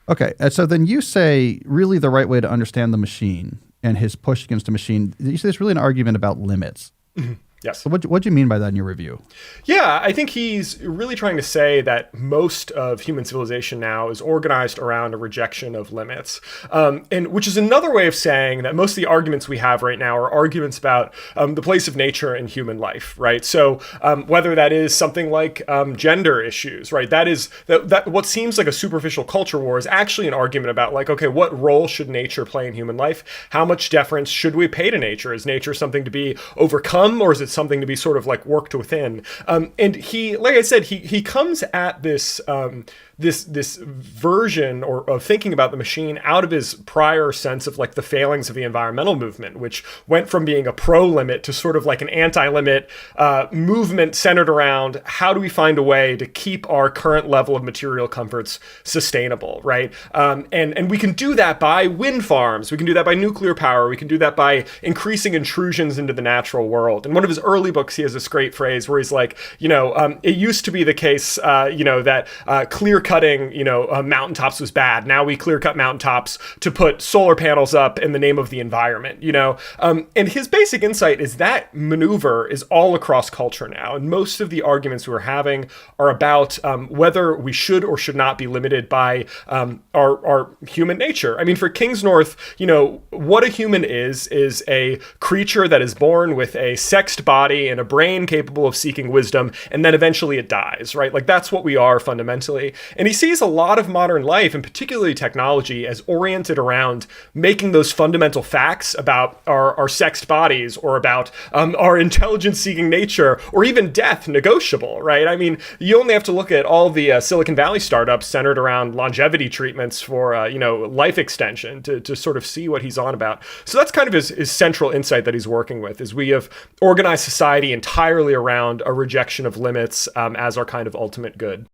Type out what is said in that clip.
Okay, so then you say really the right way to understand the machine and his push against the machine, you say it's really an argument about limits. Yes. So what do you mean by that in your review? Yeah, I think he's really trying to say that most of human civilization now is organized around a rejection of limits, and which is another way of saying that most of the arguments we have right now are arguments about the place of nature in human life, right? So whether that is something like gender issues, right? That what seems like a superficial culture war is actually an argument about like, okay, what role should nature play in human life? How much deference should we pay to nature? Is nature something to be overcome, or is it something to be sort of like worked within? And he, like I said, he comes at this this version of thinking about the machine out of his prior sense of like the failings of the environmental movement, which went from being a pro-limit to sort of like an anti-limit movement centered around how do we find a way to keep our current level of material comforts sustainable, right? And we can do that by wind farms, we can do that by nuclear power, we can do that by increasing intrusions into the natural world. In one of his early books, he has this great phrase where he's like, it used to be the case, that clear cutting, mountaintops was bad. Now we clear cut mountaintops to put solar panels up in the name of the environment, and his basic insight is that maneuver is all across culture now. And most of the arguments we're having are about whether we should or should not be limited by our human nature. I mean, for Kingsnorth, what a human is a creature that is born with a sexed body and a brain capable of seeking wisdom, and then eventually it dies, right? Like that's what we are fundamentally. And he sees a lot of modern life, and particularly technology, as oriented around making those fundamental facts about our sexed bodies or about our intelligence-seeking nature or even death negotiable, right? I mean, you only have to look at all the Silicon Valley startups centered around longevity treatments for, life extension to sort of see what he's on about. So that's kind of his central insight that he's working with, is we have organized society entirely around a rejection of limits as our kind of ultimate good.